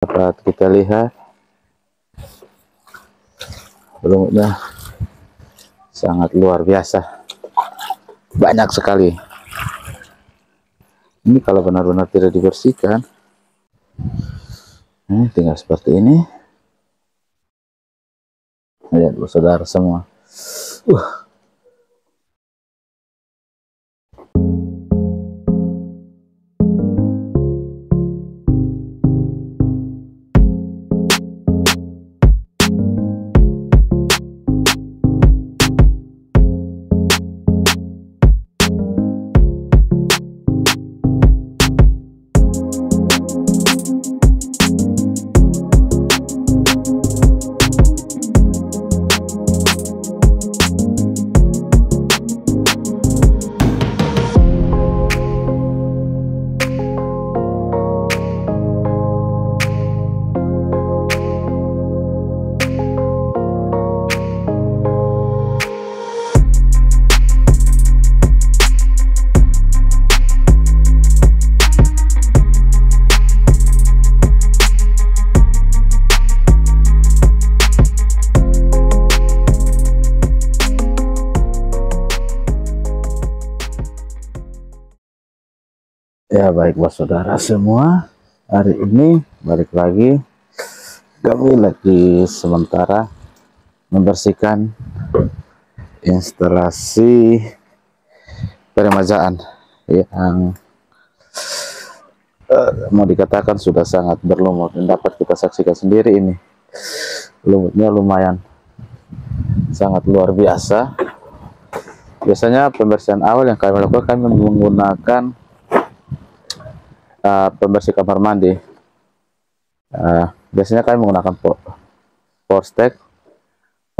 Dapat kita lihat lumutnya sangat luar biasa, banyak sekali. Ini kalau benar-benar tidak dibersihkan, tinggal seperti ini. Lihat saudara semua. Ya baik buat saudara semua, hari ini balik lagi kami lagi sementara membersihkan instalasi peremajaan yang mau dikatakan sudah sangat berlumut, dan dapat kita saksikan sendiri ini lumutnya lumayan sangat luar biasa. Biasanya pembersihan awal yang kami lakukan, kami menggunakan pembersih kamar mandi. Biasanya kami menggunakan Porstek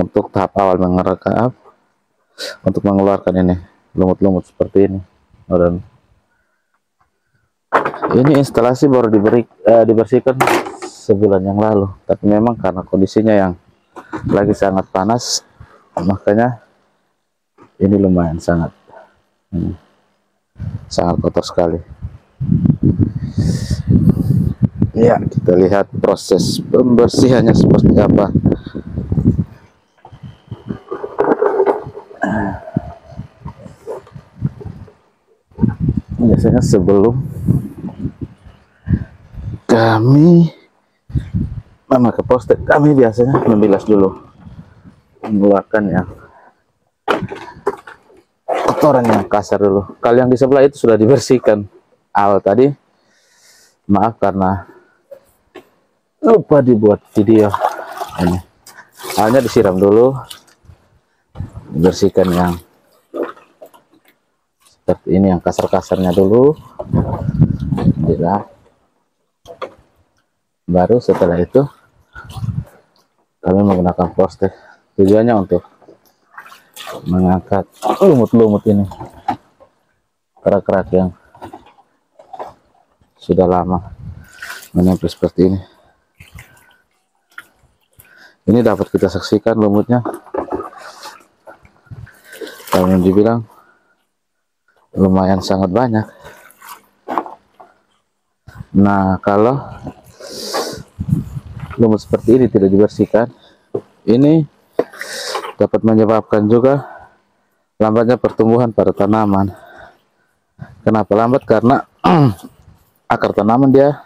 untuk tahap awal mengerekap, untuk mengeluarkan ini lumut-lumut seperti ini. Dan ini instalasi baru dibersihkan sebulan yang lalu, tapi memang karena kondisinya yang lagi sangat panas, makanya ini lumayan sangat kotor sekali. Ya, kita lihat proses pembersihannya seperti apa. Biasanya sebelum kami memakai Porstek, kami biasanya membilas dulu, mengeluarkan yang kotoran yang kasar dulu. Kalau yang di sebelah itu sudah dibersihkan awal tadi. Maaf karena lupa dibuat video ini. Awalnya disiram dulu, dibersihkan yang seperti ini, yang kasar-kasarnya dulu. Baru setelah itu kami menggunakan Porstek. Tujuannya untuk mengangkat lumut-lumut ini, kerak-kerak yang sudah lama menempel seperti ini. Ini dapat kita saksikan lumutnya, kalau dibilang lumayan sangat banyak. Nah, kalau lumut seperti ini tidak dibersihkan, ini dapat menyebabkan juga lambatnya pertumbuhan pada tanaman. Kenapa lambat? Karena akar tanaman dia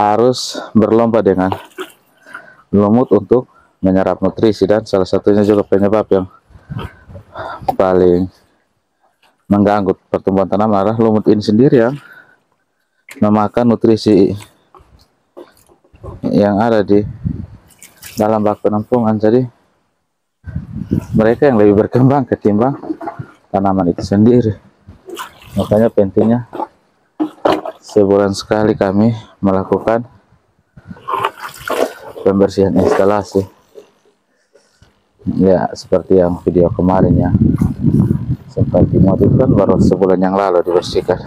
harus berlomba dengan lumut untuk menyerap nutrisi, dan salah satunya juga penyebab yang paling mengganggu pertumbuhan tanaman adalah lumut ini sendiri yang memakan nutrisi yang ada di dalam bak penampungan. Jadi mereka yang lebih berkembang ketimbang tanaman itu sendiri. Makanya pentingnya sebulan sekali kami melakukan pembersihan instalasi. Ya, seperti yang video kemarin ya, sempat dimodifkan, baru sebulan yang lalu dibersihkan.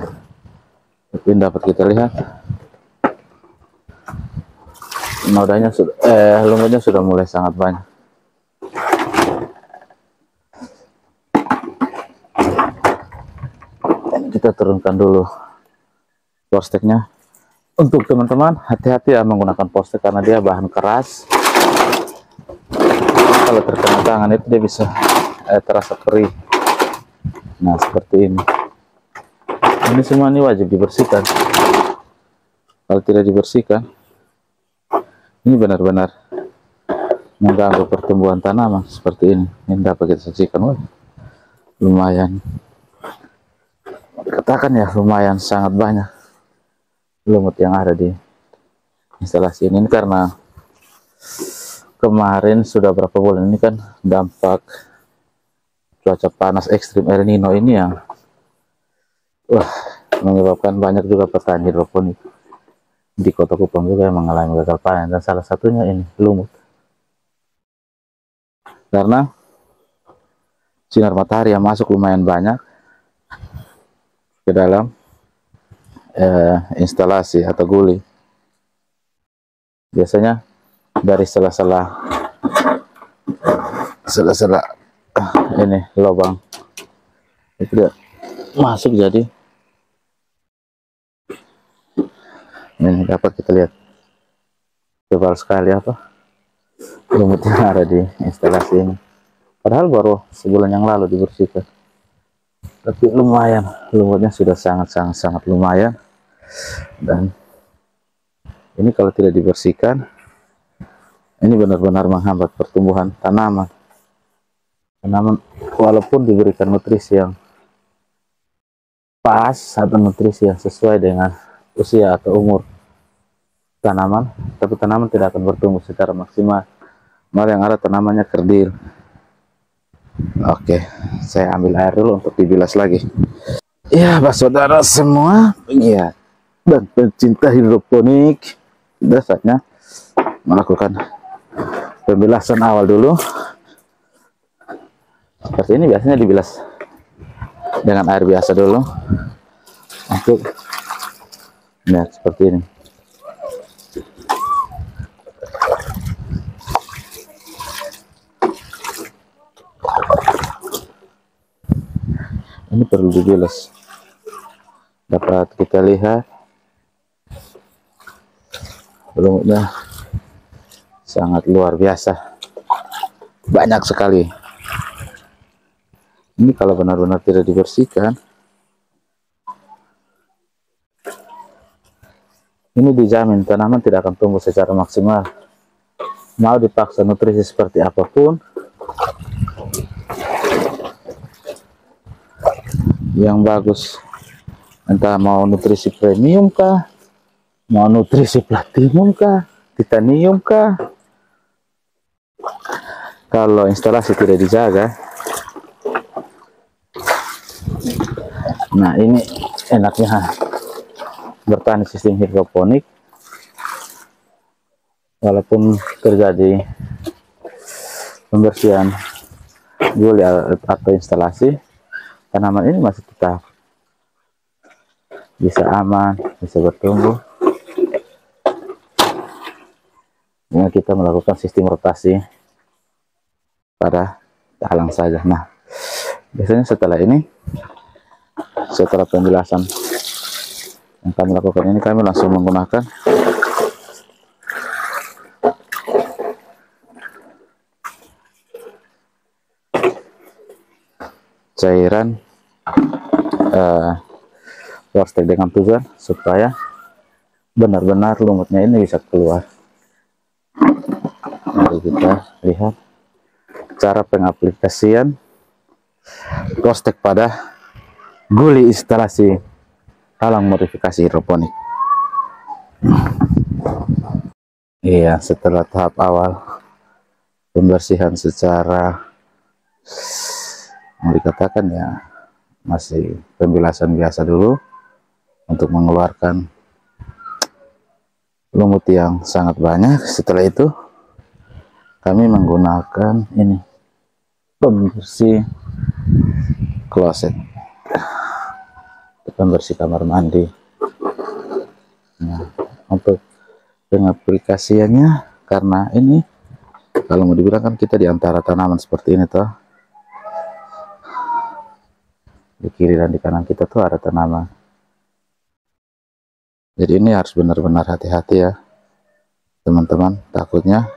Tapi dapat kita lihat nodanya sudah, lumutnya sudah mulai sangat banyak. Kita turunkan dulu Porsteknya Untuk teman-teman, hati-hati ya menggunakan poster karena dia bahan keras. Kalau terkena tangan itu dia bisa terasa perih. Nah, seperti ini. Ini semua ini wajib dibersihkan. Kalau tidak dibersihkan, ini benar-benar mengganggu pertumbuhan tanaman seperti ini. Ini dapat kita saksikan. Wah, lumayan. Katakan ya, lumayan sangat banyak lumut yang ada di instalasi ini karena kemarin sudah berapa bulan ini kan dampak cuaca panas ekstrim El Nino ini yang menyebabkan banyak juga petani hidroponik di Kota Kupang juga yang mengalami gagal panen, dan salah satunya ini lumut karena sinar matahari yang masuk lumayan banyak ke dalam instalasi atau guli. Biasanya dari sela-sela ini lubang itu dia masuk, jadi ini dapat kita lihat tebal sekali apa lumut yang ada di instalasi ini, padahal baru sebulan yang lalu dibersihkan, tapi lumayan lumutnya sudah sangat lumayan. Dan ini kalau tidak dibersihkan, ini benar-benar menghambat pertumbuhan tanaman walaupun diberikan nutrisi yang pas atau nutrisi yang sesuai dengan usia atau umur tanaman, tapi tanaman tidak akan bertumbuh secara maksimal. Malah yang ada tanamannya kerdil. Oke, saya ambil air dulu untuk dibilas lagi. Ya, saudara semua, ya, dan pencinta hidroponik, sudah saatnya melakukan pembilasan awal dulu. Seperti ini biasanya dibilas dengan air biasa dulu untuk seperti ini. Ini perlu dibilas. Dapat kita lihat lumutnya sangat luar biasa, banyak sekali. Ini kalau benar-benar tidak dibersihkan, ini dijamin tanaman tidak akan tumbuh secara maksimal. Mau dipaksa nutrisi seperti apapun, yang bagus, entah mau nutrisi premium kah, mau nutrisi platinum kah, titanium kah, kalau instalasi tidak dijaga, nah ini enaknya bertani sistem hidroponik. Walaupun terjadi pembersihan guli atau instalasi, tanaman ini masih tetap bisa aman, bisa bertumbuh. Dengan kita melakukan sistem rotasi pada halang saja. Nah, biasanya setelah ini, setelah penjelasan yang kami lakukan ini, kami langsung menggunakan cairan Warstek dengan tujuan supaya benar-benar lumutnya ini bisa keluar. Mari kita lihat cara pengaplikasian Warstek pada guli instalasi halang modifikasi hidroponik. Iya, setelah tahap awal pembersihan secara mau dikatakan ya masih pembilasan biasa dulu untuk mengeluarkan lumut yang sangat banyak. Setelah itu kami menggunakan ini pembersih kloset, pembersih kamar mandi. Nah, untuk pengaplikasiannya, karena ini kalau mau dibilang kan kita di antara tanaman seperti ini toh, di kiri dan di kanan kita tuh ada tanaman. Jadi ini harus benar-benar hati-hati ya teman-teman, takutnya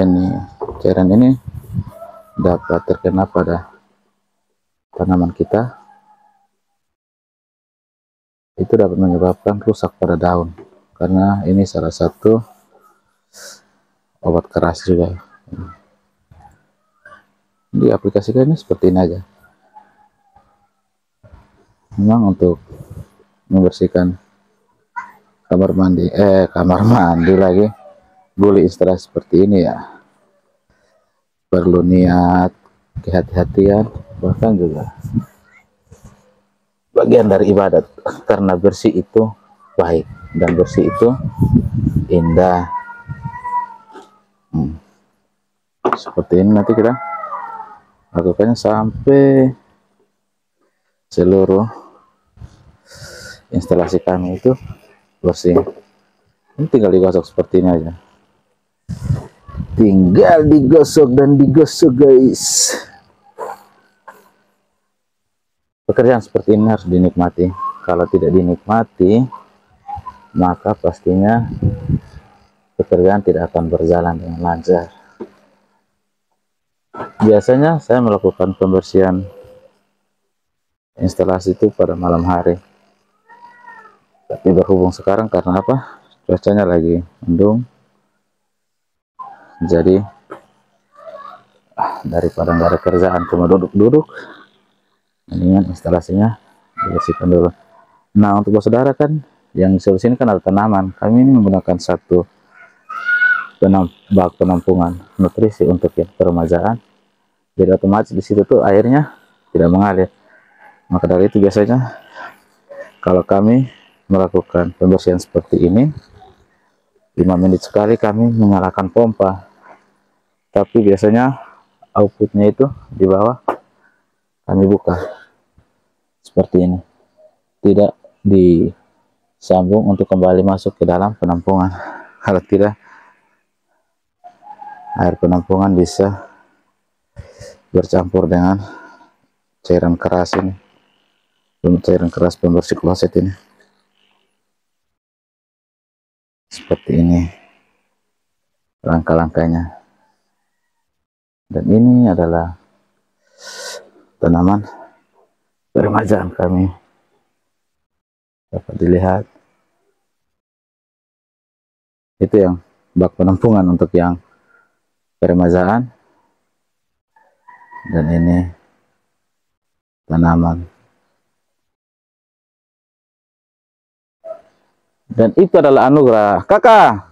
ini cairan ini dapat terkena pada tanaman kita, itu dapat menyebabkan rusak pada daun, karena ini salah satu obat keras juga. Diaplikasikannya seperti ini aja, memang untuk membersihkan kamar mandi lagi, guli instalasi seperti ini ya, perlu niat, kehati-hatian, bahkan juga bagian dari ibadat, karena bersih itu baik dan bersih itu indah. Seperti ini nanti kita lakukannya sampai seluruh instalasi kami itu bersih. Ini tinggal digosok seperti ini aja, tinggal digosok dan digosok guys. Pekerjaan seperti ini harus dinikmati. Kalau tidak dinikmati, maka pastinya pekerjaan tidak akan berjalan dengan lancar. Biasanya saya melakukan pembersihan instalasi itu pada malam hari, tapi berhubung sekarang karena apa, cuacanya lagi mendung, jadi daripada nggak ada kerjaan cuma duduk-duduk, mendingan instalasinya dibersihkan dulu. Nah, untuk saudara kan yang di sini kan ada tanaman, kami ini menggunakan satu bak penampungan nutrisi untuk yang peremajaan, jadi otomatis di situ tuh airnya tidak mengalir. Maka dari itu biasanya kalau kami melakukan pembersihan seperti ini, 5 menit sekali kami menyalakan pompa, tapi biasanya outputnya itu di bawah kami buka seperti ini, tidak disambung untuk kembali masuk ke dalam penampungan. Kalau tidak, air penampungan bisa bercampur dengan cairan keras ini, cairan keras pembersih kloset ini. Seperti ini langkah-langkahnya. Dan ini adalah tanaman peremajaan kami, dapat dilihat. Itu yang bak penampungan untuk yang peremajaan, dan ini tanaman. Dan itu adalah anugerah. Kakak,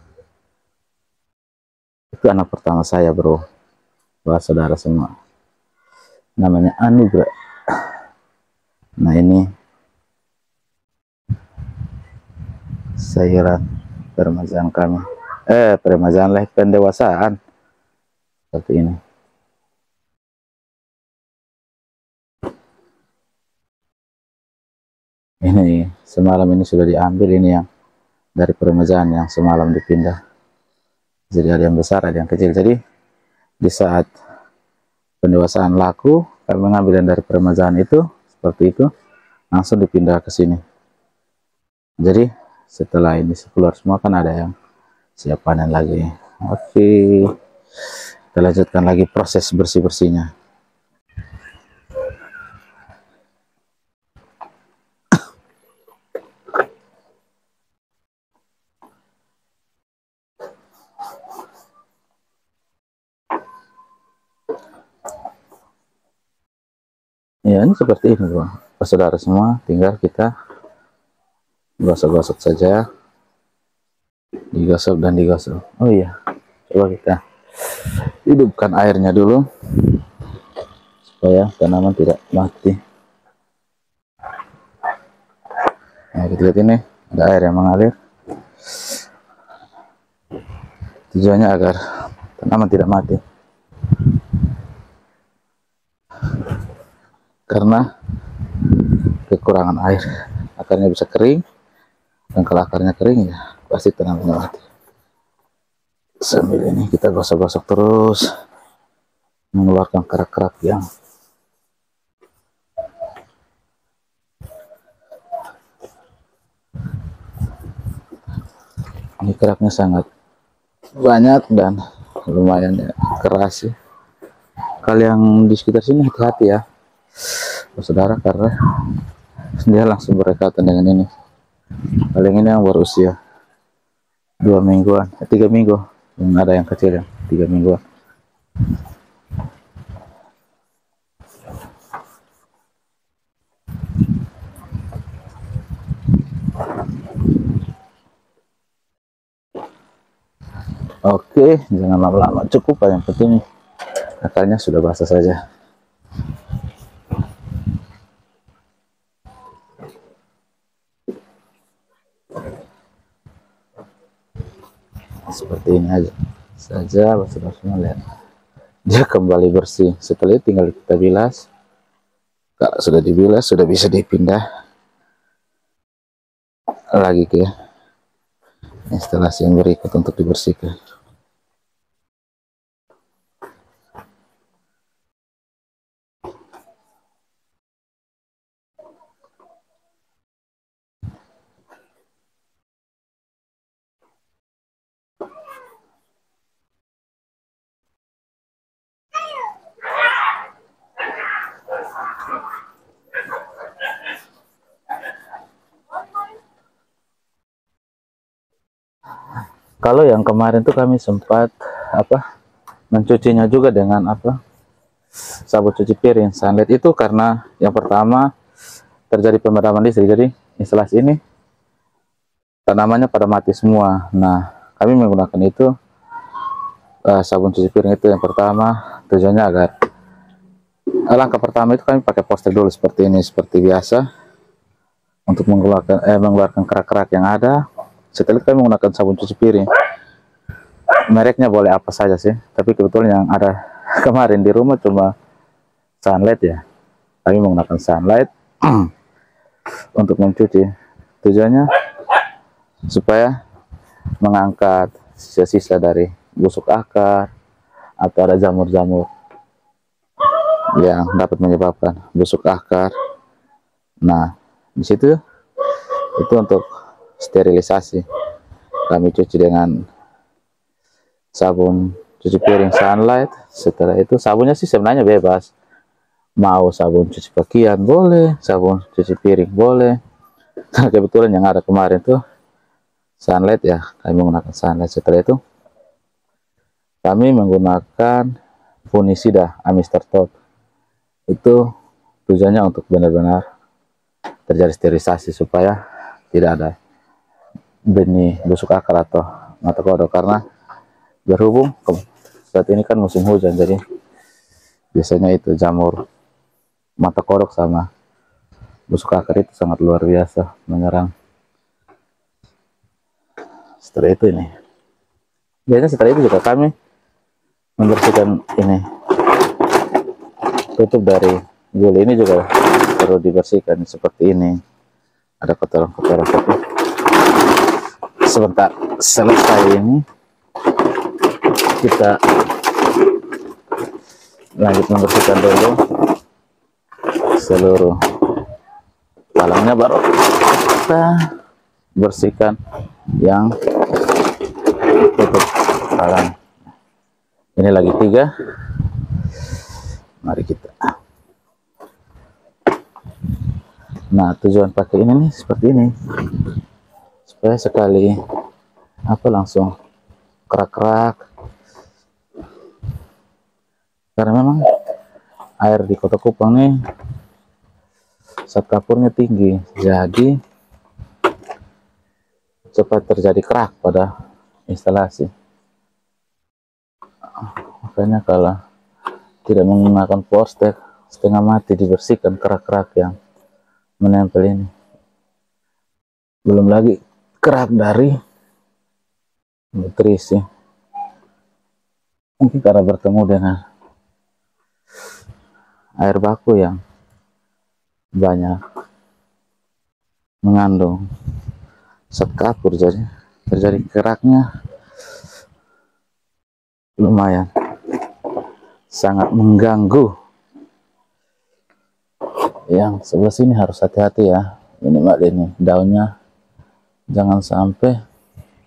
itu anak pertama saya bro, buat saudara semua, namanya anugerah. Nah, ini sayuran peremajaan kami, peremajaan lah, pendewasaan seperti ini. Ini semalam ini sudah diambil, ini yang dari peremajaan yang semalam dipindah. Jadi ada yang besar, ada yang kecil. Jadi di saat pendewasaan laku, kami mengambil yang dari peremajaan itu seperti itu, langsung dipindah ke sini. Jadi setelah ini keluar semua kan ada yang siap panen lagi. Oke, kita lanjutkan lagi proses bersih-bersihnya. Ya, ini seperti ini bro, saudara semua, tinggal kita gosok-gosok saja, digosok dan digosok. Oh iya, coba kita hidupkan airnya dulu supaya tanaman tidak mati. Nah, kita lihat ini ada air yang mengalir, tujuannya agar tanaman tidak mati, karena kekurangan air akarnya bisa kering, dan kalau akarnya kering ya pasti tanamannya mati. Sambil ini kita gosok-gosok terus, mengeluarkan kerak-kerak yang Ini keraknya sangat banyak dan lumayan ya, keras sih. Kalian di sekitar sini hati-hati ya saudara, karena dia langsung berdekatan dengan ini. Paling ini yang berusia 2 mingguan, 3 minggu, yang ada yang kecil yang 3 mingguan. Oke, jangan lama-lama, cukup yang penting akarnya sudah basah saja. Seperti ini aja saja, saudara semua lihat, dia kembali bersih. Setelah itu tinggal kita bilas. Kalau sudah dibilas, sudah bisa dipindah lagi ke instalasi yang berikut untuk dibersihkan. Kalau yang kemarin tuh kami sempat mencucinya juga dengan sabun cuci piring sunlight, itu karena yang pertama terjadi pemadaman listrik. Jadi instalasi ini tanamannya pada mati semua. Nah, kami menggunakan itu sabun cuci piring itu yang pertama, tujuannya agar langkah pertama itu kami pakai poster dulu seperti ini, seperti biasa, untuk mengeluarkan kerak-kerak yang ada. Setelah itu kami menggunakan sabun cuci piring, mereknya boleh apa saja sih, tapi kebetulan yang ada kemarin di rumah cuma sunlight ya. Kami menggunakan sunlight untuk mencuci, tujuannya supaya mengangkat sisa-sisa dari busuk akar atau ada jamur-jamur yang dapat menyebabkan busuk akar. Nah, di situ itu untuk sterilisasi kami cuci dengan sabun cuci piring sunlight. Setelah itu sabunnya sih sebenarnya bebas, mau sabun cuci pakaian boleh, sabun cuci piring boleh. Nah, kebetulan yang ada kemarin tuh sunlight ya, kami menggunakan sunlight. Setelah itu kami menggunakan fungisida Amister Top. Itu tujuannya untuk benar-benar terjadi sterilisasi supaya tidak ada benih busuk akar atau mata kodok, karena berhubung saat ini kan musim hujan, jadi biasanya itu jamur mata kodok sama busuk akar itu sangat luar biasa menyerang. Setelah itu ini biasanya, setelah itu juga kami membersihkan ini tutup dari guli ini juga perlu dibersihkan seperti ini, ada kotoran-kotoran seperti. Sebentar selesai ini kita lanjut membersihkan dulu seluruh palangnya, baru kita bersihkan yang tutup palang. Ini lagi 3, mari kita. Nah, tujuan pakai ini nih seperti ini, supaya sekali langsung kerak-kerak, karena memang air di Kota Kupang nih zat kapurnya tinggi, jadi cepat terjadi kerak pada instalasi. Makanya kalau tidak menggunakan poster, setengah mati dibersihkan kerak-kerak yang menempel ini. Belum lagi kerak dari nutrisi, mungkin karena bertemu dengan air baku yang banyak mengandung zat kapur, jadi terjadi keraknya lumayan sangat mengganggu. Yang sebelah sini harus hati-hati ya, minimal ini daunnya jangan sampai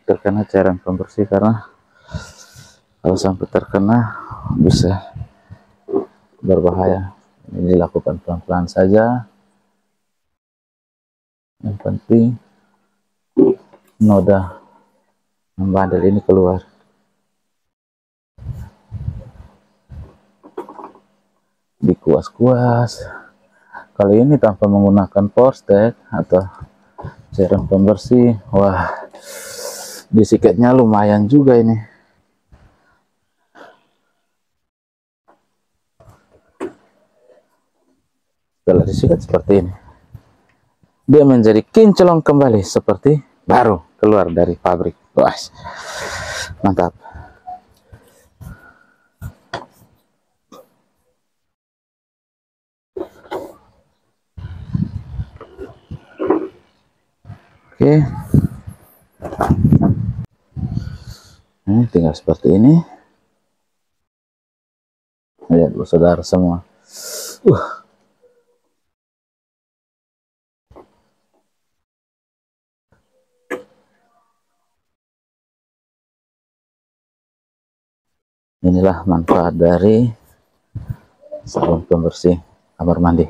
terkena cairan pembersih, karena kalau sampai terkena bisa berbahaya. Ini dilakukan pelan-pelan saja, yang penting noda membandel ini keluar. Dikuas-kuas kali ini tanpa menggunakan Porstek atau cairan pembersih. Wah, disikatnya lumayan juga ini. Setelah disikat seperti ini, dia menjadi kinclong kembali seperti baru keluar dari pabrik. Wah, mantap. Oke, ini tinggal seperti ini. Lihat saudara semua. Inilah manfaat dari sabun pembersih kamar mandi.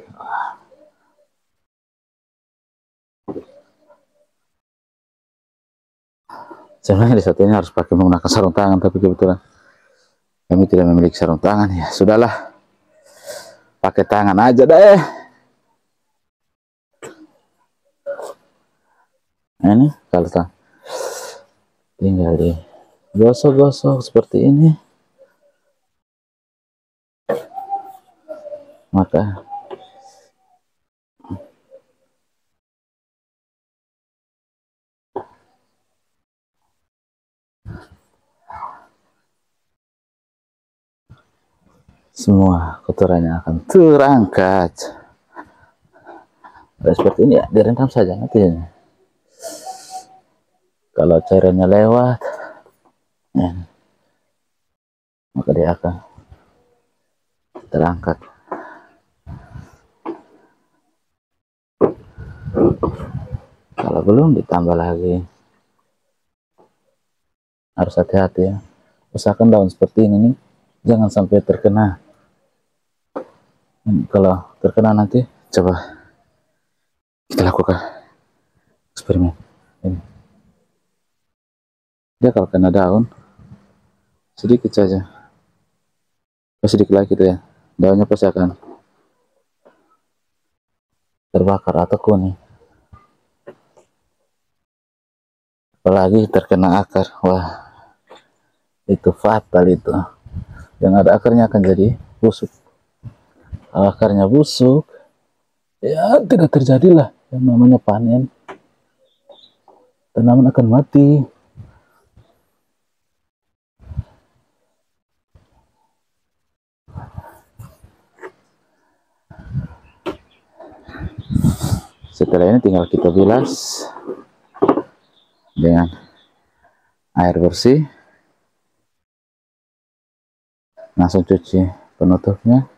Sebenarnya di saat ini harus pakai menggunakan sarung tangan, tapi kebetulan kami tidak memiliki sarung tangan. Ya sudahlah, pakai tangan aja deh. Nah, ini kalau tinggal digosok-gosok seperti ini, maka semua kotorannya akan terangkat. Nah, seperti ini ya, direndam saja nanti. Kalau cairannya lewat, ya, maka dia akan terangkat. Kalau belum, ditambah lagi. Harus hati-hati ya. Usahakan daun seperti ini nih, jangan sampai terkena. Kalau terkena nanti, coba kita lakukan eksperimen ini. Dia kalau kena daun, sedikit saja, sedikit lagi gitu ya, daunnya pasti akan terbakar atau kuning. Apalagi terkena akar, wah itu fatal itu. Yang ada akarnya akan jadi busuk. Kalau akarnya busuk, ya tidak terjadilah yang namanya panen. Tanaman akan mati. Setelah ini tinggal kita bilas dengan air bersih, langsung cuci penutupnya.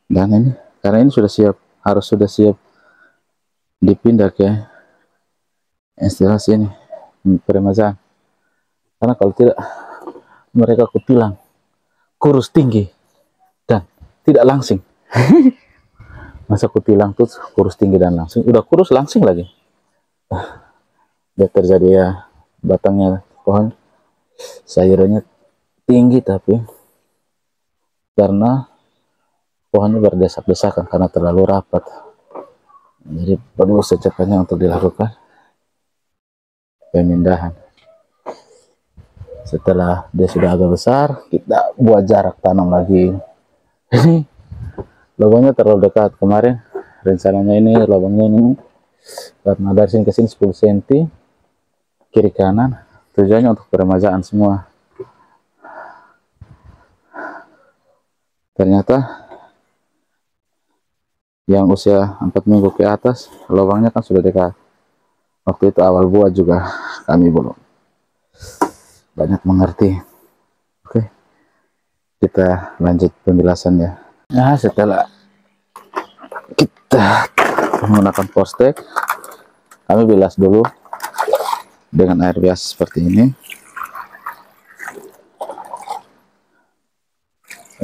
Dan ini karena ini sudah siap, harus sudah siap dipindah ke instalasi ini, peremajaan. Karena kalau tidak, mereka kutilang kurus tinggi dan tidak langsing. Masa kutilang tuh kurus tinggi dan langsing, udah kurus langsing lagi. Dia terjadi ya, batangnya pohon sayurannya tinggi, tapi karena pohonnya berdesak-desakan karena terlalu rapat, jadi perlu secepatnya untuk dilakukan pemindahan. Setelah dia sudah agak besar, kita buat jarak tanam lagi. Ini lubangnya terlalu dekat. Kemarin rencananya ini lubangnya ini karena dari sini ke sini 10 cm kiri kanan, tujuannya untuk peremajaan semua. Ternyata yang usia 4 minggu ke atas lubangnya kan sudah dekat. Waktu itu awal buat juga kami belum banyak mengerti. Oke, kita lanjut penjelasannya. Nah, setelah kita menggunakan Porstek, kami bilas dulu dengan air biasa seperti ini.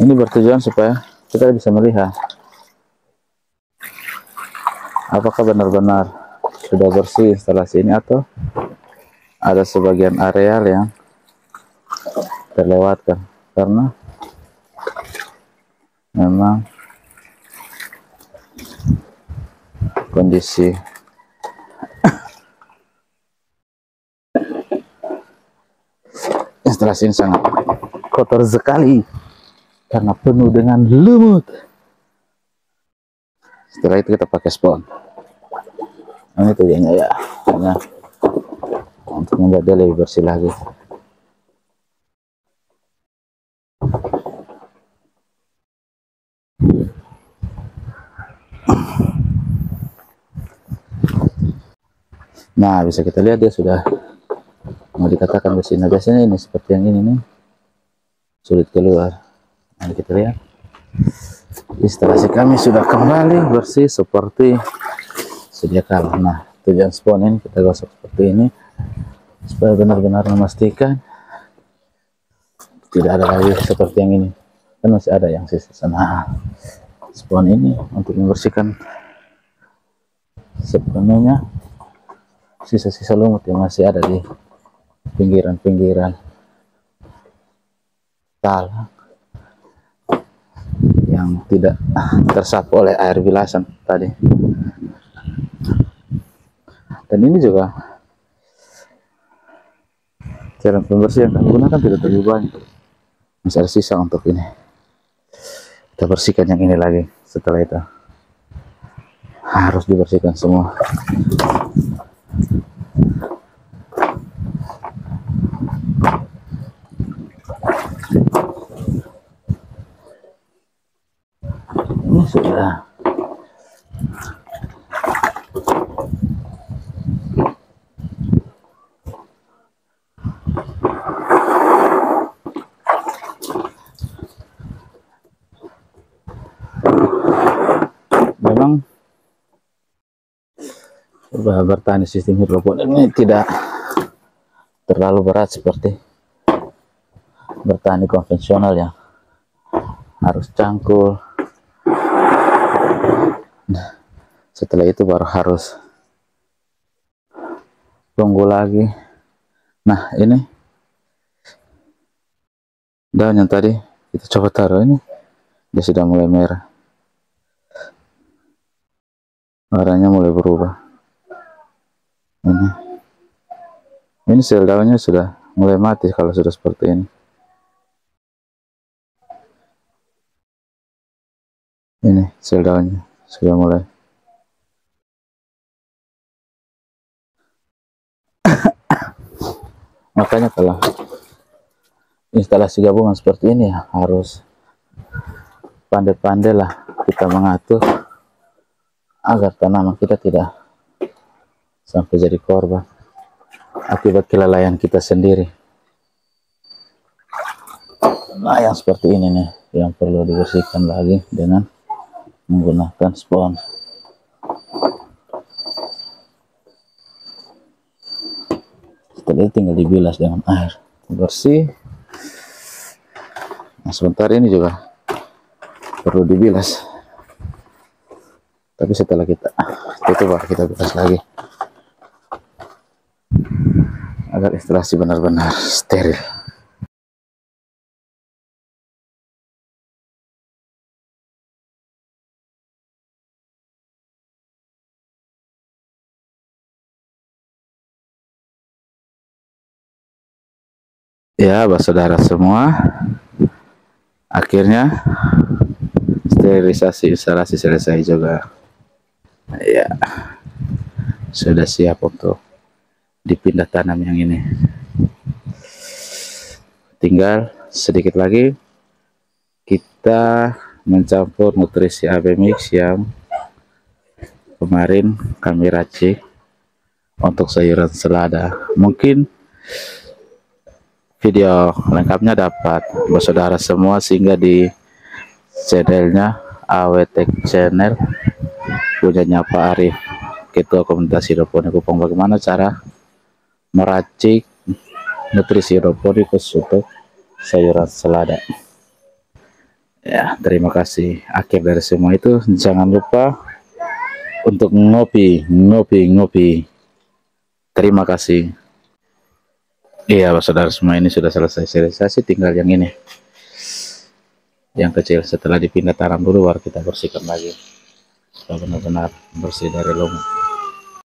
Ini bertujuan supaya kita bisa melihat apakah benar-benar sudah bersih instalasi ini atau ada sebagian areal yang terlewatkan, karena memang kondisi instalasi ini sangat kotor sekali karena penuh dengan lumut. Setelah itu kita pakai spons. Ini tujuannya ya hanya untuk membuat dia lebih bersih lagi. Nah, bisa kita lihat dia sudah mau dikatakan bersih. Nah, biasanya ini seperti yang ini nih sulit keluar. Nah, kita lihat instalasi kami sudah kembali bersih seperti sedia kala. Nah, tujuan spons ini kita gosok seperti ini supaya benar-benar memastikan tidak ada lagi seperti yang ini, kan masih ada yang sisa. Nah, spons ini untuk membersihkan sepenuhnya sisa-sisa lumut yang masih ada di pinggiran-pinggiran talang yang tidak tersapu oleh air bilasan tadi. Dan ini juga cara pembersihan kami gunakan tidak terlalu banyak, masih ada sisa untuk ini. Kita bersihkan yang ini lagi. Setelah itu harus dibersihkan semua. Ini sudah memang bertani sistem hidroponik ini tidak terlalu berat seperti bertani konvensional yang harus cangkul. Setelah itu baru harus tunggu lagi. Nah, ini daun yang tadi kita coba taruh ini, dia sudah mulai merah, warnanya mulai berubah. Ini sel daunnya sudah mulai mati kalau sudah seperti ini. Ini sel daunnya sudah mulai. Makanya kalau instalasi gabungan seperti ini ya harus pandai-pandai lah kita mengatur agar tanaman kita tidak sampai jadi korban akibat kelalaian kita sendiri. Nah, yang seperti ini nih yang perlu dibersihkan lagi dengan menggunakan spons. Setelah itu tinggal dibilas dengan air bersih. Nah, sebentar ini juga perlu dibilas, tapi setelah kita tutup baru kita bilas lagi agar instalasi benar-benar steril. Ya, saudara semua, akhirnya sterilisasi instalasi selesai juga. Ya, sudah siap untuk dipindah tanam yang ini. Tinggal sedikit lagi kita mencampur nutrisi AB Mix yang kemarin kami racik untuk sayuran selada. Mungkin video lengkapnya dapat saudara semua sehingga di channelnya AWT Channel punyanya Pak Arif, Ketua Komunitas Hidroponik Kupang, bagaimana cara meracik nutrisi hidroponikus untuk sayuran selada. Ya, terima kasih. Akhir dari semua itu, jangan lupa untuk ngopi. Terima kasih. Iya, saudara semua, ini sudah selesai sterilisasi, tinggal yang ini, yang kecil. Setelah dipindah tanam dulu, baru kita bersihkan lagi supaya benar-benar bersih dari lumut.